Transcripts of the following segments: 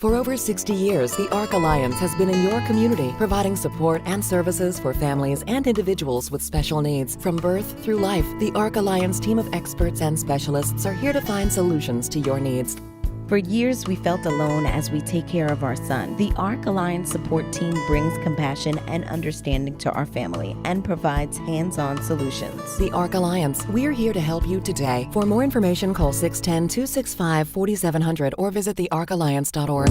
For over 60 years, the ARC Alliance has been in your community, providing support and services for families and individuals with special needs. From birth through life, the ARC Alliance team of experts and specialists are here to find solutions to your needs. For years, we felt alone as we take care of our son. The ARC Alliance support team brings compassion and understanding to our family and provides hands-on solutions. The ARC Alliance, we're here to help you today. For more information, call 610-265-4700 or visit thearcalliance.org.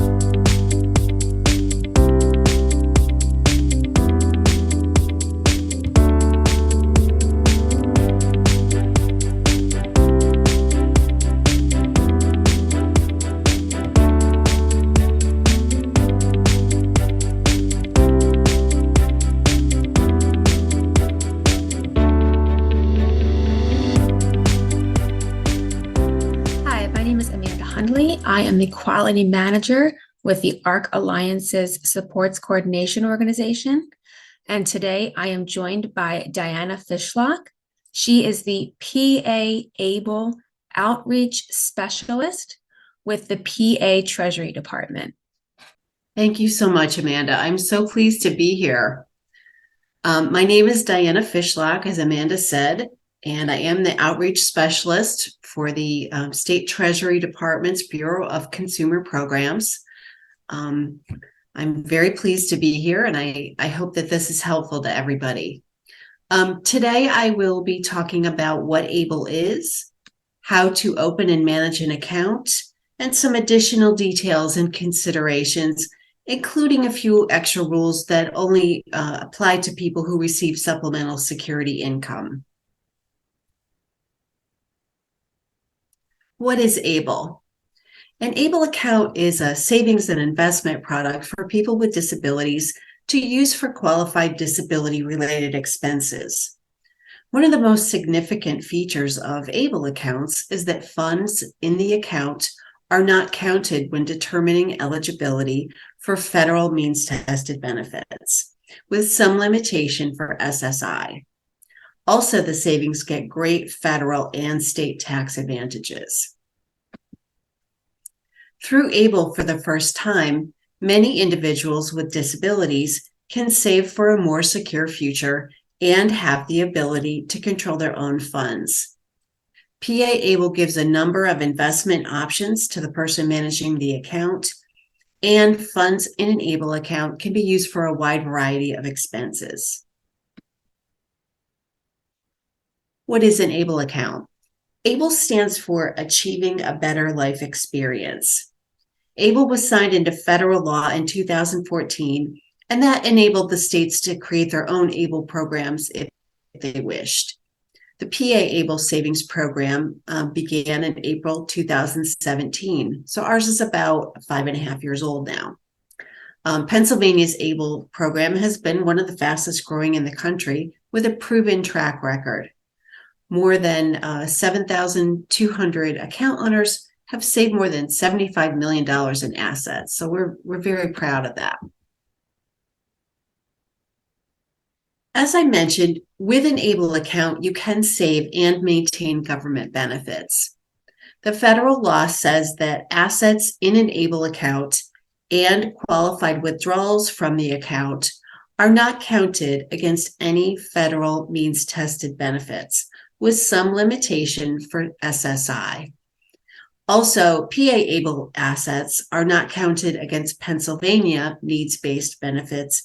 Hundley. I am the Quality Manager with the ARC Alliance's Supports Coordination Organization. And today I am joined by Diana Fishlock. She is the PA ABLE Outreach Specialist with the PA Treasury Department. Thank you so much, Amanda. I'm so pleased to be here. My name is Diana Fishlock, as Amanda said, and I am the Outreach Specialist for the State Treasury Department's Bureau of Consumer Programs. I'm very pleased to be here, and I hope that this is helpful to everybody. Today, I will be talking about what ABLE is, how to open and manage an account, and some additional details and considerations, including a few extra rules that only apply to people who receive supplemental security income. What is ABLE? An ABLE account is a savings and investment product for people with disabilities to use for qualified disability-related expenses. One of the most significant features of ABLE accounts is that funds in the account are not counted when determining eligibility for federal means-tested benefits, with some limitation for SSI. Also, the savings get great federal and state tax advantages. Through ABLE for the first time, many individuals with disabilities can save for a more secure future and have the ability to control their own funds. PA ABLE gives a number of investment options to the person managing the account, and funds in an ABLE account can be used for a wide variety of expenses. What is an ABLE account? ABLE stands for Achieving a Better Life Experience. ABLE was signed into federal law in 2014, and that enabled the states to create their own ABLE programs if they wished. The PA ABLE Savings Program began in April 2017, so ours is about 5.5 years old now. Pennsylvania's ABLE program has been one of the fastest growing in the country with a proven track record. More than 7,200 account owners have saved more than $75 million in assets. So we're very proud of that. As I mentioned, with an ABLE account, you can save and maintain government benefits. The federal law says that assets in an ABLE account and qualified withdrawals from the account are not counted against any federal means-tested benefits, with some limitation for SSI. Also, PA ABLE assets are not counted against Pennsylvania needs-based benefits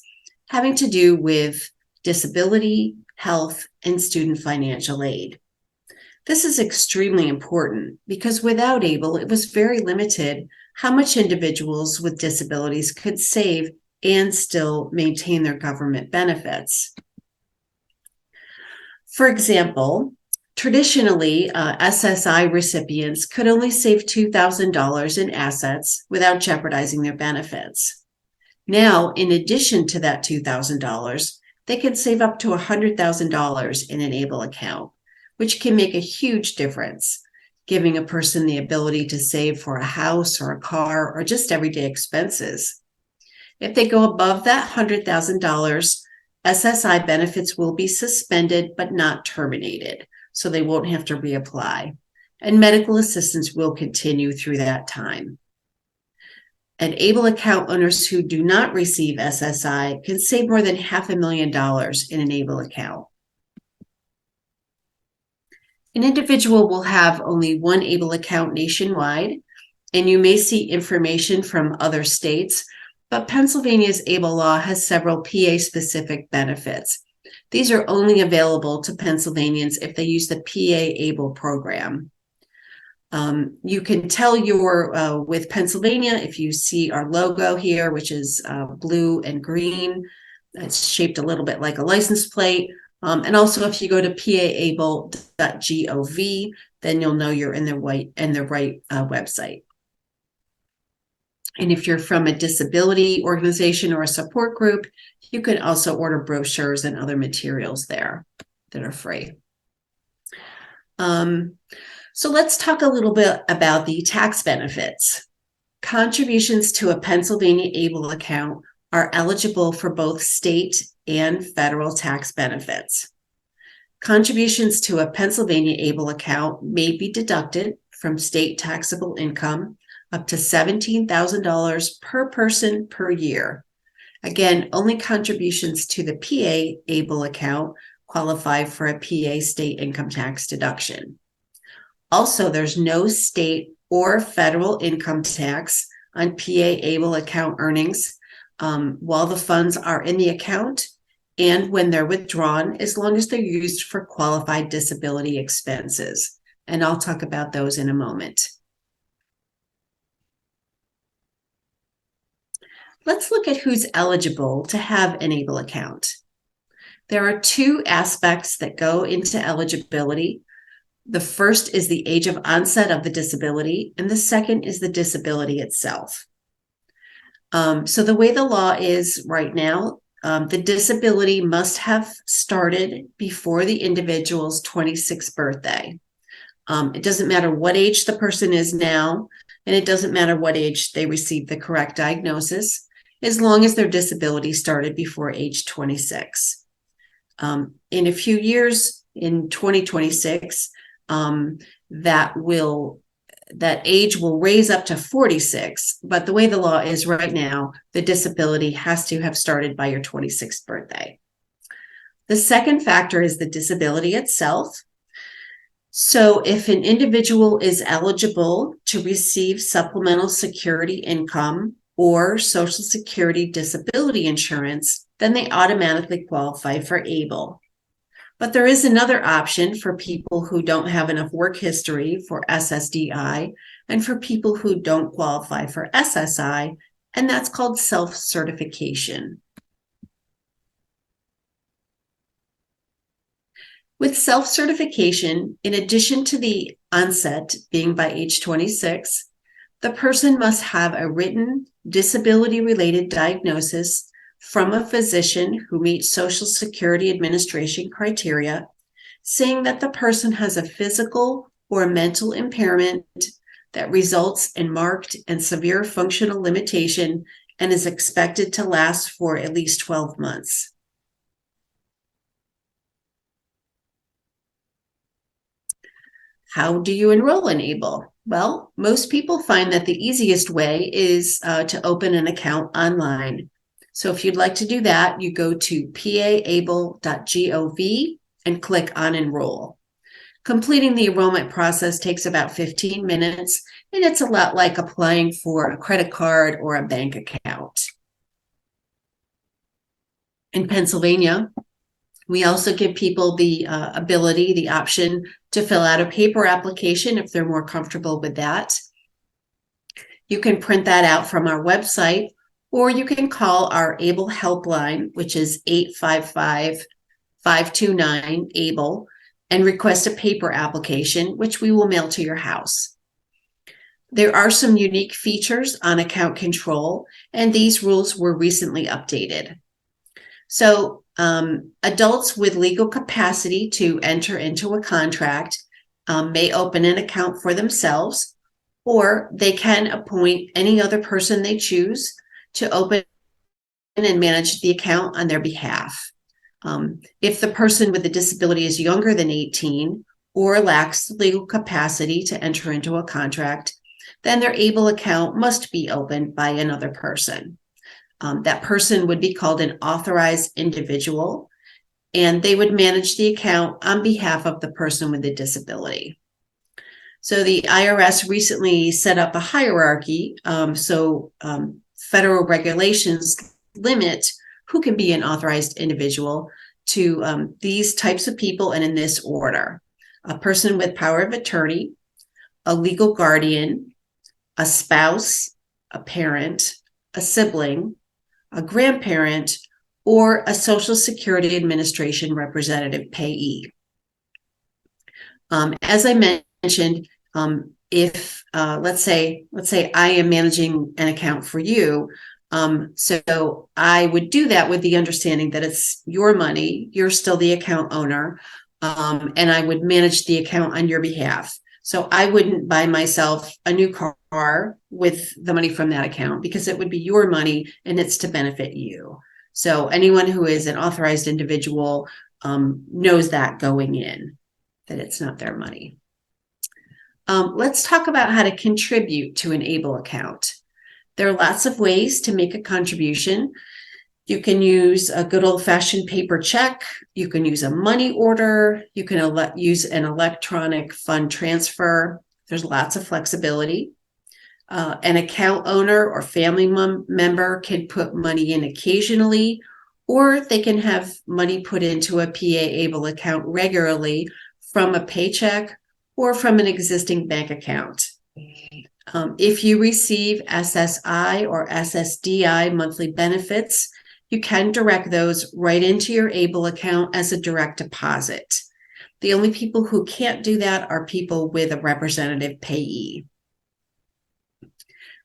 having to do with disability, health, and student financial aid. This is extremely important because without ABLE, it was very limited how much individuals with disabilities could save and still maintain their government benefits. For example, traditionally, SSI recipients could only save $2,000 in assets without jeopardizing their benefits. Now, in addition to that $2,000, they can save up to $100,000 in an ABLE account, which can make a huge difference, giving a person the ability to save for a house or a car or just everyday expenses. If they go above that $100,000, SSI benefits will be suspended but not terminated, so they won't have to reapply. And medical assistance will continue through that time. And able account owners who do not receive SSI can save more than $500,000 in an able account. An individual will have only one able account nationwide, and you may see information from other states, but Pennsylvania's able law has several PA-specific benefits. These are only available to Pennsylvanians if they use the PA able program. You can tell you're with Pennsylvania if you see our logo here, which is blue and green. It's shaped a little bit like a license plate. And also, if you go to paable.gov, then you'll know you're in the right website. And if you're from a disability organization or a support group, you can also order brochures and other materials there that are free. So let's talk a little bit about the tax benefits. Contributions to a Pennsylvania able account are eligible for both state and federal tax benefits. Contributions to a Pennsylvania able account may be deducted from state taxable income up to $17,000 per person per year. Again, only contributions to the PA able account qualify for a PA state income tax deduction. Also, there's no state or federal income tax on PA able account earnings while the funds are in the account and when they're withdrawn, as long as they're used for qualified disability expenses. And I'll talk about those in a moment. Let's look at who's eligible to have an able account. There are two aspects that go into eligibility. The first is the age of onset of the disability, and the second is the disability itself. So the way the law is right now, the disability must have started before the individual's 26th birthday. It doesn't matter what age the person is now, and it doesn't matter what age they received the correct diagnosis, as long as their disability started before age 26. In a few years, in 2026, that age will raise up to 46, but the way the law is right now, the disability has to have started by your 26th birthday. The second factor is the disability itself. So if an individual is eligible to receive supplemental security income or Social Security disability insurance, then they automatically qualify for ABLE. But there is another option for people who don't have enough work history for SSDI and for people who don't qualify for SSI, and that's called self-certification. With self-certification, in addition to the onset being by age 26, the person must have a written disability-related diagnosis from a physician who meets Social Security Administration criteria, saying that the person has a physical or mental impairment that results in marked and severe functional limitation and is expected to last for at least 12 months. How do you enroll in ABLE? Well, most people find that the easiest way is to open an account online. So if you'd like to do that, you go to paable.gov and click on Enroll. Completing the enrollment process takes about 15 minutes, and it's a lot like applying for a credit card or a bank account. In Pennsylvania, we also give people the option to fill out a paper application if they're more comfortable with that. You can print that out from our website, or you can call our ABLE helpline, which is 855-529-ABLE, and request a paper application, which we will mail to your house. There are some unique features on account control, and these rules were recently updated. So adults with legal capacity to enter into a contract may open an account for themselves, or they can appoint any other person they choose to open and manage the account on their behalf. If the person with the disability is younger than 18 or lacks legal capacity to enter into a contract, then their ABLE account must be opened by another person. That person would be called an authorized individual, and they would manage the account on behalf of the person with the disability. So the IRS recently set up a hierarchy. Federal regulations limit who can be an authorized individual to these types of people, and in this order: a person with power of attorney, a legal guardian, a spouse, a parent, a sibling, a grandparent, or a Social Security Administration representative payee. As I mentioned, if let's say I am managing an account for you, so I would do that with the understanding that it's your money, you're still the account owner, and I would manage the account on your behalf. So I wouldn't buy myself a new car with the money from that account, because it would be your money and it's to benefit you. So anyone who is an authorized individual knows that going in, that it's not their money. Let's talk about how to contribute to an ABLE account. There are lots of ways to make a contribution. You can use a good old-fashioned paper check. You can use a money order. You can use an electronic fund transfer. There's lots of flexibility. An account owner or family member can put money in occasionally, or they can have money put into a PA ABLE account regularly from a paycheck or from an existing bank account. If you receive SSI or SSDI monthly benefits, you can direct those right into your ABLE account as a direct deposit. The only people who can't do that are people with a representative payee.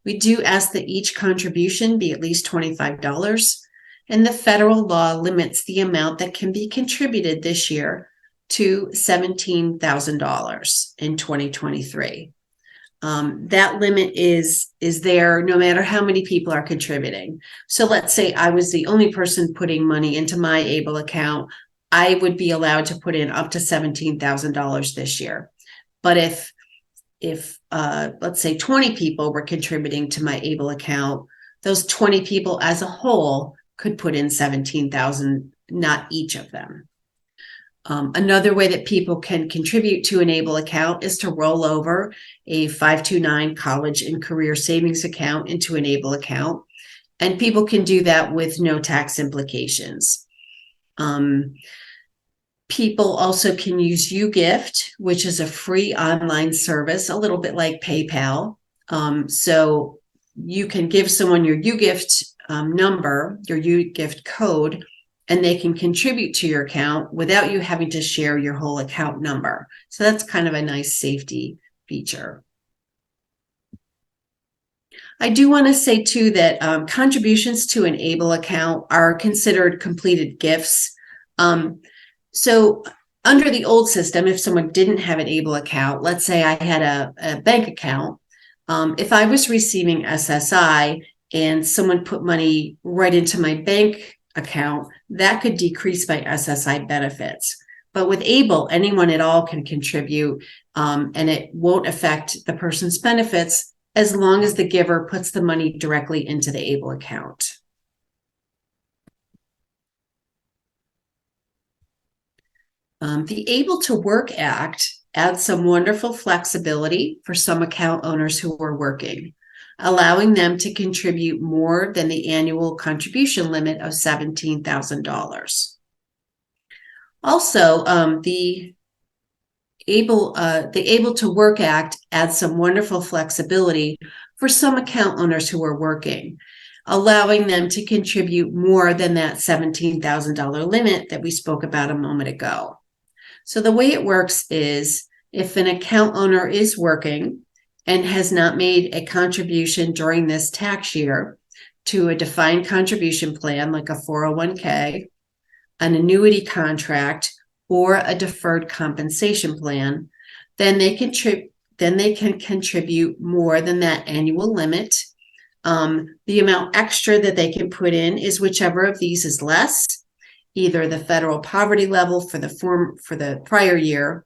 We do ask that each contribution be at least $25, and the federal law limits the amount that can be contributed this year to $17,000 in 2023. That limit is there no matter how many people are contributing. So let's say I was the only person putting money into my ABLE account, I would be allowed to put in up to $17,000 this year. But if let's say 20 people were contributing to my ABLE account, those 20 people as a whole could put in $17,000, not each of them. Another way that people can contribute to an ABLE account is to roll over a 529 college and career savings account into an ABLE account, and people can do that with no tax implications. People also can use YouGift, which is a free online service, a little bit like PayPal. So you can give someone your YouGift number, your YouGift code, and they can contribute to your account without you having to share your whole account number. So that's kind of a nice safety feature. I do want to say too that contributions to an ABLE account are considered completed gifts. So under the old system, if someone didn't have an ABLE account, let's say I had a bank account, if I was receiving SSI and someone put money right into my bank account, that could decrease my SSI benefits. But with ABLE, anyone at all can contribute, and it won't affect the person's benefits as long as the giver puts the money directly into the ABLE account. The Able to Work Act adds some wonderful flexibility for some account owners who are working, allowing them to contribute more than the annual contribution limit of $17,000. Also, the Able to Work Act adds some wonderful flexibility for some account owners who are working, allowing them to contribute more than that $17,000 limit that we spoke about a moment ago. So the way it works is if an account owner is working and has not made a contribution during this tax year to a defined contribution plan like a 401k, an annuity contract, or a deferred compensation plan, then they can contribute more than that annual limit. The amount extra that they can put in is whichever of these is less, either the federal poverty level for the prior year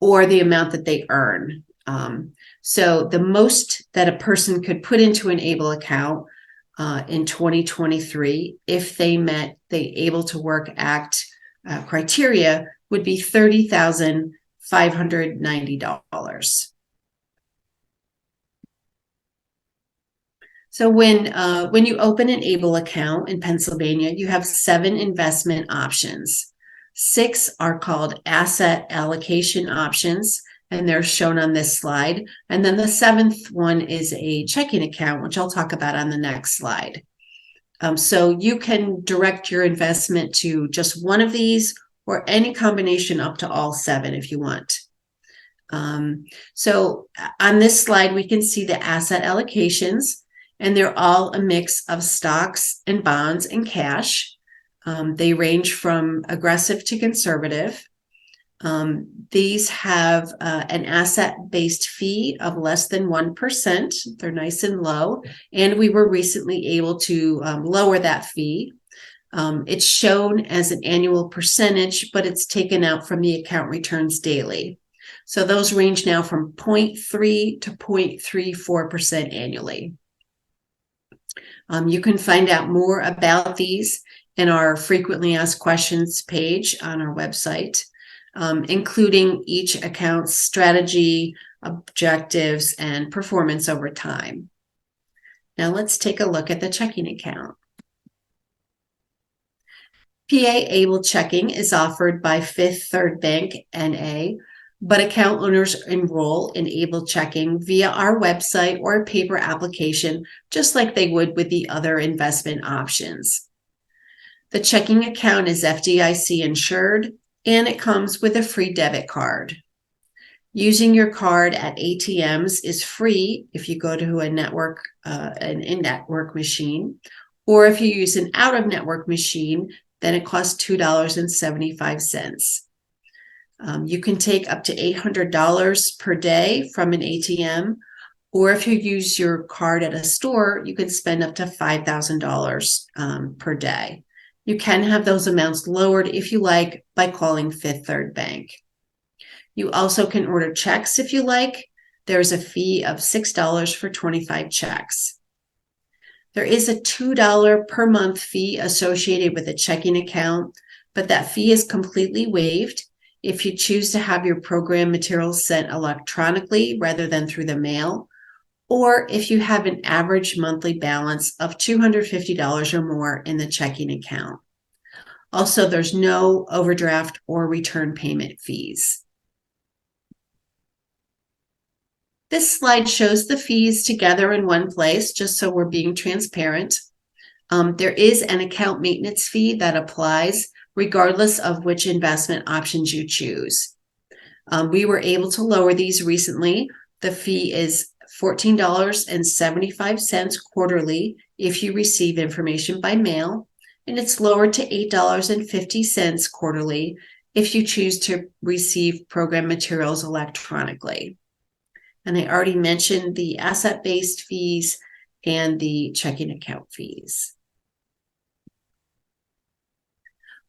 or the amount that they earn. So the most that a person could put into an ABLE account in 2023, if they met the Able to Work Act criteria, would be $30,590. So when you open an ABLE account in Pennsylvania, you have 7 investment options. 6 are called asset allocation options, and they're shown on this slide. And then the 7th one is a checking account, which I'll talk about on the next slide. So you can direct your investment to just one of these or any combination up to all 7 if you want. So on this slide, we can see the asset allocations, and they're all a mix of stocks and bonds and cash. They range from aggressive to conservative. These have an asset-based fee of less than 1%. They're nice and low, and we were recently able to lower that fee. It's shown as an annual percentage, but it's taken out from the account returns daily. So those range now from 0.3 to 0.34% annually. You can find out more about these in our frequently asked questions page on our website, including each account's strategy, objectives, and performance over time. Now let's take a look at the checking account. PA Able Checking is offered by Fifth Third Bank, NA, but account owners enroll in Able Checking via our website or a paper application, just like they would with the other investment options. The checking account is FDIC insured, and it comes with a free debit card. Using your card at ATMs is free if you go to a network, an in-network machine, or if you use an out-of-network machine, then it costs $2.75. You can take up to $800 per day from an ATM, or if you use your card at a store, you can spend up to $5,000 per day. You can have those amounts lowered if you like by calling Fifth Third Bank. You also can order checks if you like. There's a fee of $6 for 25 checks. There is a $2 per month fee associated with a checking account, but that fee is completely waived if you choose to have your program materials sent electronically rather than through the mail, or if you have an average monthly balance of $250 or more in the checking account. Also, there's no overdraft or return payment fees. This slide shows the fees together in one place, just so we're being transparent. There is an account maintenance fee that applies regardless of which investment options you choose. We were able to lower these recently. The fee is $14.75 quarterly if you receive information by mail, and it's lowered to $8.50 quarterly if you choose to receive program materials electronically. And I already mentioned the asset-based fees and the checking account fees.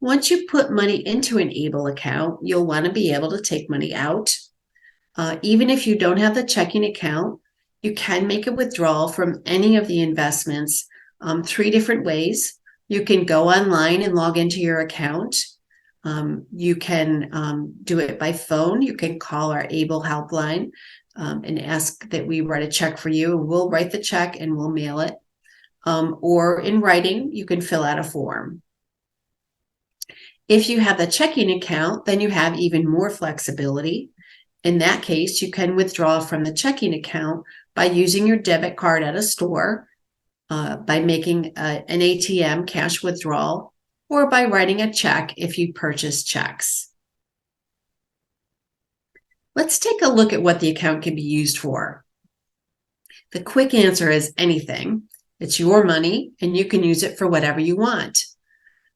Once you put money into an ABLE account, you'll want to be able to take money out. Even if you don't have the checking account, you can make a withdrawal from any of the investments 3 different ways. You can go online and log into your account. You can do it by phone. You can call our ABLE helpline and ask that we write a check for you. We'll write the check and we'll mail it. Or in writing, you can fill out a form. If you have the checking account, then you have even more flexibility. In that case, you can withdraw from the checking account by using your debit card at a store, by making an ATM cash withdrawal, or by writing a check if you purchase checks. Let's take a look at what the account can be used for. The quick answer is anything. It's your money, and you can use it for whatever you want.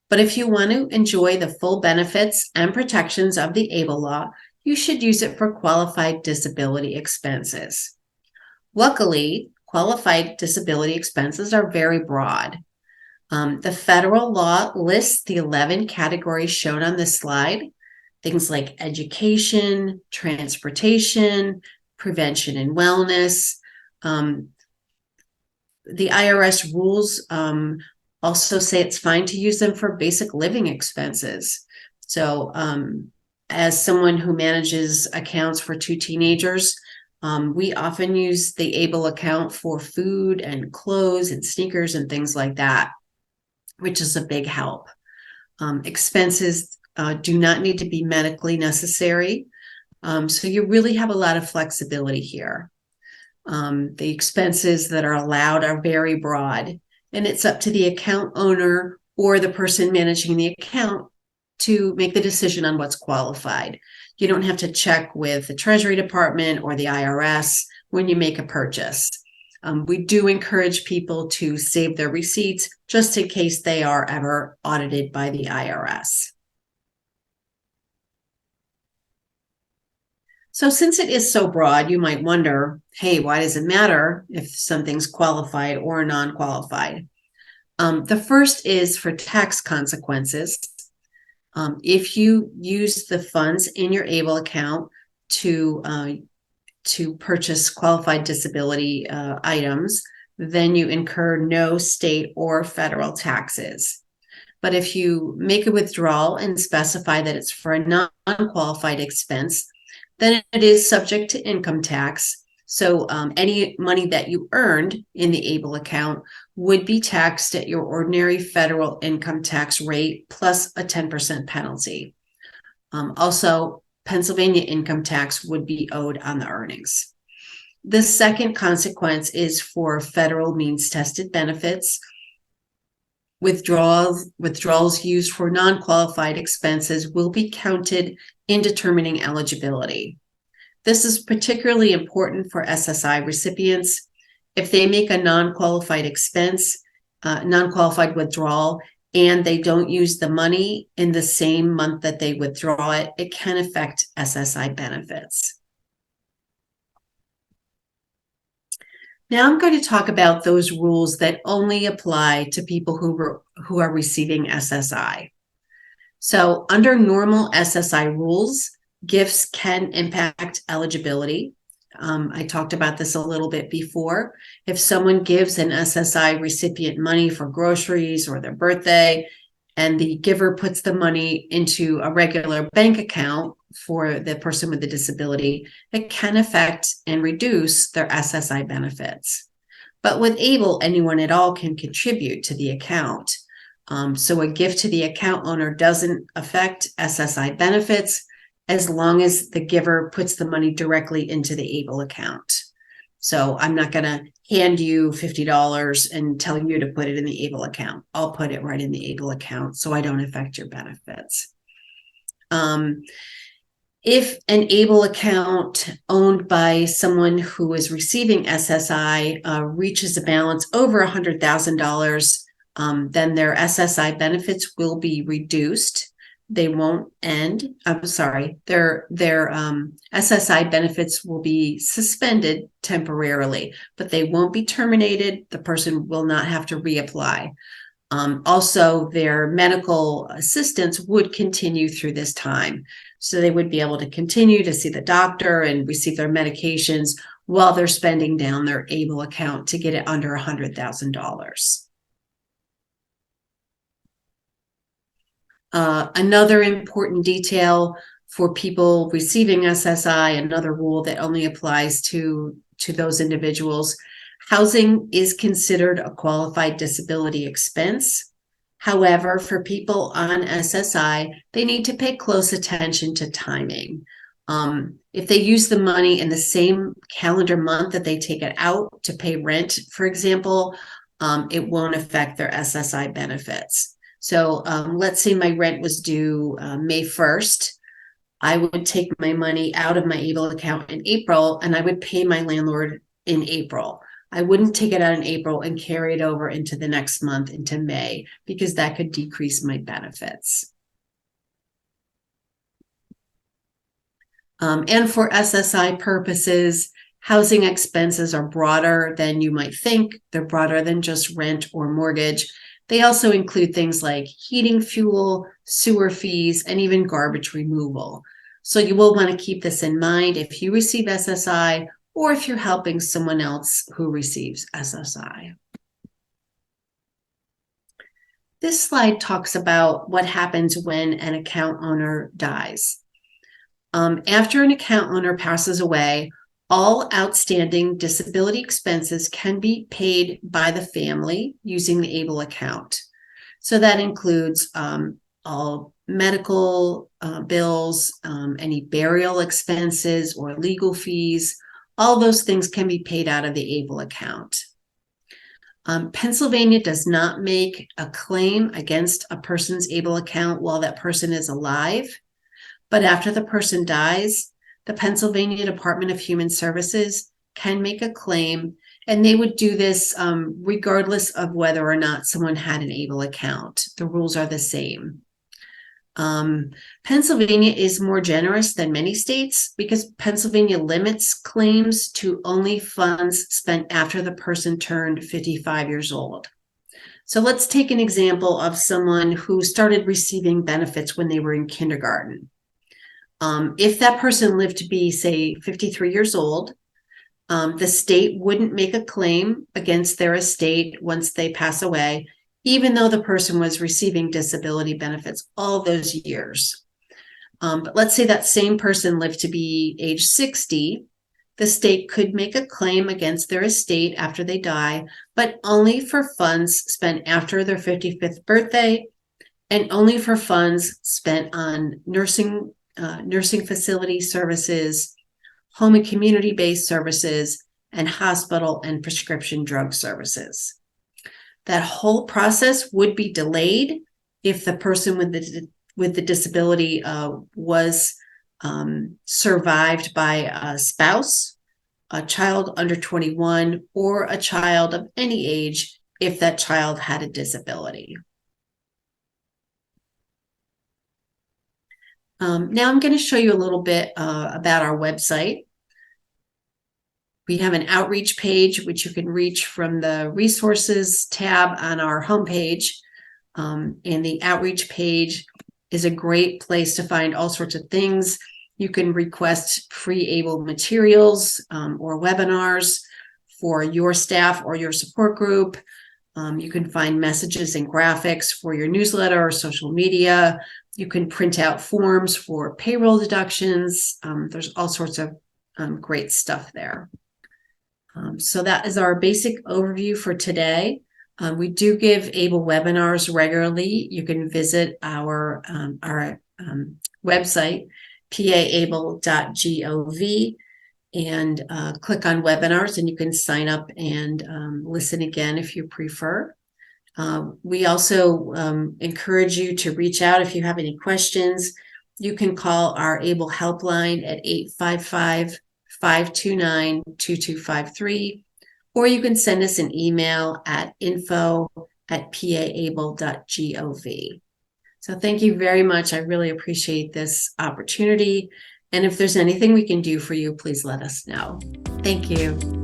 But if you want to enjoy the full benefits and protections of the ABLE law, you should use it for qualified disability expenses. Luckily, qualified disability expenses are very broad. The federal law lists the 11 categories shown on this slide, things like education, transportation, prevention and wellness. The IRS rules also say it's fine to use them for basic living expenses. So as someone who manages accounts for 2 teenagers, we often use the ABLE account for food and clothes and sneakers and things like that, which is a big help. Expenses do not need to be medically necessary. So you really have a lot of flexibility here. The expenses that are allowed are very broad, and it's up to the account owner or the person managing the account to make the decision on what's qualified. You don't have to check with the Treasury Department or the IRS when you make a purchase. We do encourage people to save their receipts just in case they are ever audited by the IRS. So since it is so broad, you might wonder, hey, why does it matter if something's qualified or non-qualified? The first is for tax consequences. If you use the funds in your ABLE account to purchase qualified disability items, then you incur no state or federal taxes. But if you make a withdrawal and specify that it's for a non-qualified expense, then it is subject to income tax. So any money that you earned in the ABLE account would be taxed at your ordinary federal income tax rate plus a 10% penalty. Also, Pennsylvania income tax would be owed on the earnings. The second consequence is for federal means-tested benefits. Withdrawals used for non-qualified expenses will be counted in determining eligibility. This is particularly important for SSI recipients. If they make a non-qualified expense, non-qualified withdrawal, and they don't use the money in the same month that they withdraw it, it can affect SSI benefits. Now I'm going to talk about those rules that only apply to people who are receiving SSI. So under normal SSI rules, gifts can impact eligibility. I talked about this a little bit before. If someone gives an SSI recipient money for groceries or their birthday, and the giver puts the money into a regular bank account for the person with the disability, it can affect and reduce their SSI benefits. But with ABLE, anyone at all can contribute to the account. So a gift to the account owner doesn't affect SSI benefits as long as the giver puts the money directly into the ABLE account. So I'm not going to hand you $50 and tell you to put it in the ABLE account. I'll put it right in the ABLE account so I don't affect your benefits. If an ABLE account owned by someone who is receiving SSI reaches a balance over $100,000, then their SSI benefits will be reduced. They won't end. I'm sorry, their SSI benefits will be suspended temporarily, but they won't be terminated. The person will not have to reapply. Also, their medical assistance would continue through this time. So they would be able to continue to see the doctor and receive their medications while they're spending down their ABLE account to get it under $100,000. Another important detail for people receiving SSI, another rule that only applies to those individuals, housing is considered a qualified disability expense. However, for people on SSI, they need to pay close attention to timing. If they use the money in the same calendar month that they take it out to pay rent, for example, it won't affect their SSI benefits. So let's say my rent was due May 1st. I would take my money out of my ABLE account in April, and I would pay my landlord in April. I wouldn't take it out in April and carry it over into the next month, into May, because that could decrease my benefits. And for SSI purposes, housing expenses are broader than you might think. They're broader than just rent or mortgage. They also include things like heating, fuel, sewer fees, and even garbage removal. So you will want to keep this in mind if you receive SSI or if you're helping someone else who receives SSI. This slide talks about what happens when an account owner dies. After an account owner passes away, all outstanding disability expenses can be paid by the family using the ABLE account. So that includes all medical bills, any burial expenses or legal fees. All those things can be paid out of the ABLE account. Pennsylvania does not make a claim against a person's ABLE account while that person is alive, but after the person dies, the Pennsylvania Department of Human Services can make a claim, and they would do this regardless of whether or not someone had an ABLE account. The rules are the same. Pennsylvania is more generous than many states because Pennsylvania limits claims to only funds spent after the person turned 55 years old. So let's take an example of someone who started receiving benefits when they were in kindergarten. If that person lived to be, say, 53 years old, the state wouldn't make a claim against their estate once they pass away, even though the person was receiving disability benefits all those years. But let's say that same person lived to be age 60, the state could make a claim against their estate after they die, but only for funds spent after their 55th birthday and only for funds spent on nursing facility services, home and community-based services, and hospital and prescription drug services. That whole process would be delayed if the person with the disability was survived by a spouse, a child under 21, or a child of any age if that child had a disability. Now I'm going to show you a little bit about our website. We have an outreach page, which you can reach from the resources tab on our homepage. And the outreach page is a great place to find all sorts of things. You can request free ABLE materials or webinars for your staff or your support group. You can find messages and graphics for your newsletter or social media. You can print out forms for payroll deductions. There's all sorts of great stuff there. So that is our basic overview for today. We do give ABLE webinars regularly. You can visit our website, paable.gov, and click on webinars, and you can sign up and listen again if you prefer. We also encourage you to reach out if you have any questions. You can call our ABLE helpline at 855-529-2253, or you can send us an email at info@paable.gov. So thank you very much. I really appreciate this opportunity. And if there's anything we can do for you, please let us know. Thank you.